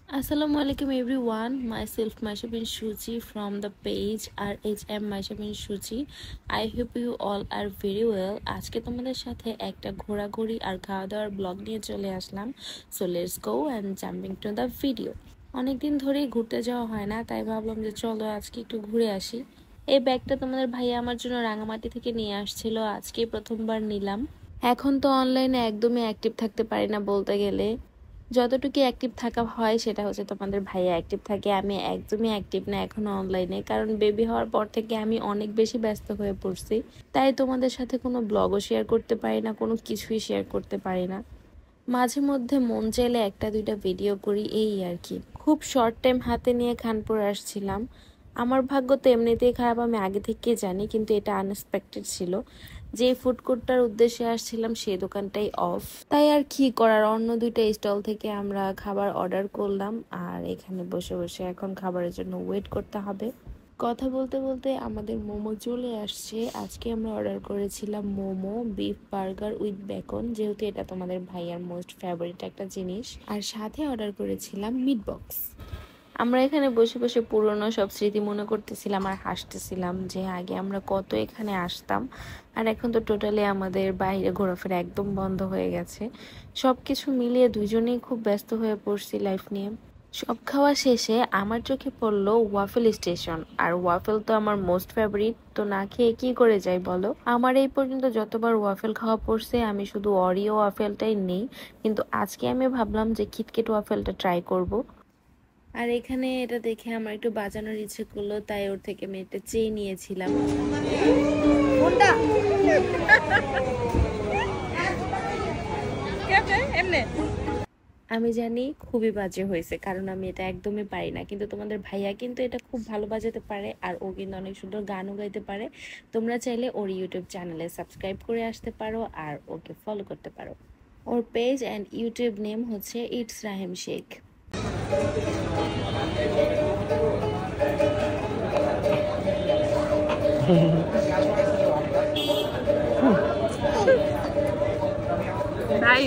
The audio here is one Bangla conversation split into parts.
Assalamualaikum everyone, myself Maishabin Shuchi from the page RHM Maishabin Shuchi. I hope you all are very well. আজকে তোমাদের সাথে একটা ঘোরাঘুরি আর খাওয়া দাওয়ার ব্লগ নিয়ে চলে আসলাম। So let's go and jumping to the video. অনেকদিন ধরেই ঘুরতে যাওয়া হয় না, তাই ভাবলাম যে চলো আজকে একটু ঘুরে আসি। এই ব্যাগটা তোমাদের ভাইয়া আমার জন্য রাঙামাটি থেকে নিয়ে আসছিল, আজকে প্রথমবার নিলাম। এখন তো অনলাইনে একদমই অ্যাক্টিভ থাকতে পারি না বলতে গেলে। যতটুকু অ্যাক্টিভ থাকা হয় সেটা হচ্ছে তোমাদের ভাইয়া অ্যাক্টিভ থাকে, আমি একদমই অ্যাক্টিভ না এখনো অনলাইনে, কারণ বেবি হওয়ার পর থেকে আমি অনেক বেশি ব্যস্ত হয়ে পড়ছি। তাই তোমাদের সাথে কোনো ব্লগও শেয়ার করতে পারি না, কোনো কিছুই শেয়ার করতে পারি না। মাঝে মধ্যে মন চাইলে একটা দুইটা ভিডিও করি, এই আর কি। খুব শর্ট টাইম হাতে নিয়ে খানপুর আসছিলাম। আমার ভাগ্য তো এমনিতেই খারাপ, আমি আগে থেকেই জানি, কিন্তু এটা আনএক্সপেক্টেড ছিল। যে ফুড কোর্টটার উদ্দেশ্যে আসছিলাম সেই দোকানটাই অফ, তাই আর কি করার, অন্য দুইটা স্টল থেকে আমরা খাবার অর্ডার করলাম আর এখানে বসে বসে এখন খাবারের জন্য ওয়েট করতে হবে। কথা বলতে বলতে আমাদের মোমো চলে আসছে। আজকে আমরা অর্ডার করেছিলাম momo, beef burger with beacon, যেহেতু এটা তোমাদের ভাইয়ার মোস্ট ফেভারিট একটা জিনিস। আর সাথে অর্ডার করেছিলাম মিট বক্স। আমরা এখানে বসে বসে পুরনো সব স্মৃতি মনে করতেছিলাম আর হাসতেছিলাম যে আগে আমরা কত এখানে আসতাম, আর এখন তো টোটালি আমাদের বাইরে ঘোরাফেরা একদম বন্ধ হয়ে গেছে। সব কিছু মিলিয়ে দুজনেই খুব ব্যস্ত হয়ে পড়ছি লাইফ নিয়ে। সব খাওয়া শেষে আমার চোখে পড়লো ওয়াফেল স্টেশন, আর ওয়াফেল তো আমার মোস্ট ফেভারিট, তো না খেয়ে কি করে যাই বলো। আমার এই পর্যন্ত যতবার ওয়াফেল খাওয়া পড়ছে আমি শুধু অরিও ওয়াফেলটাই নেই, কিন্তু আজকে আমি ভাবলাম যে কিটকেট ওয়াফেলটা ট্রাই করব। আর এখানে এটা দেখে আমার একটু বাজানোর ইচ্ছে করলো, তাই ওর থেকে আমি একটা চেয়ে নিয়েছিলাম। আমি জানি খুবই বাজে হয়েছে, কারণ আমি এটা একদমই পারি না, কিন্তু তোমাদের ভাইয়া কিন্তু এটা খুব ভালো বাজাতে পারে আর ও কিন্তু অনেক সুন্দর গানও গাইতে পারে। তোমরা চাইলে ওর ইউটিউব চ্যানেলে সাবস্ক্রাইব করে আসতে পারো আর ওকে ফলো করতে পারো। ওর পেজ অ্যান্ড ইউটিউব নেম হচ্ছে ইটস রাহিম শেখ। ভাই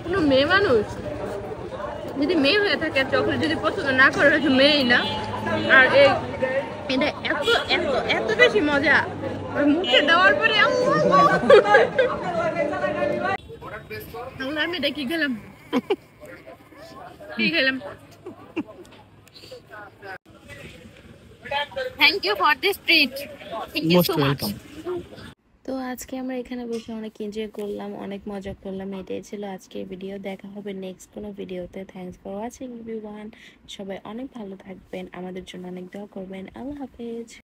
কোনো মেয়ে মানুষ যদি মেয়ে হয়ে থাকে চকলেট যদি পছন্দ না করে হচ্ছে মেয়েই না। আর এটা এত এত এত বেশি মজা, ওই মুখে দেওয়ার পরে আমি এটা কি খেলাম কি খেলাম। Thank you for this treat, thank you so much. তো আজকে আমরা এখানে বসে অনেক এনজয় করলাম, অনেক মজা করলাম। এটাই ছিল আজকের ভিডিও, দেখা হবে নেক্সট কোনো ভিডিওতে। Thanks for watching everyone. সবাই অনেক ভালো থাকবেন, আমাদের জন্য অনেক দোয়া করবেন। আল্লাহ হাফেজ।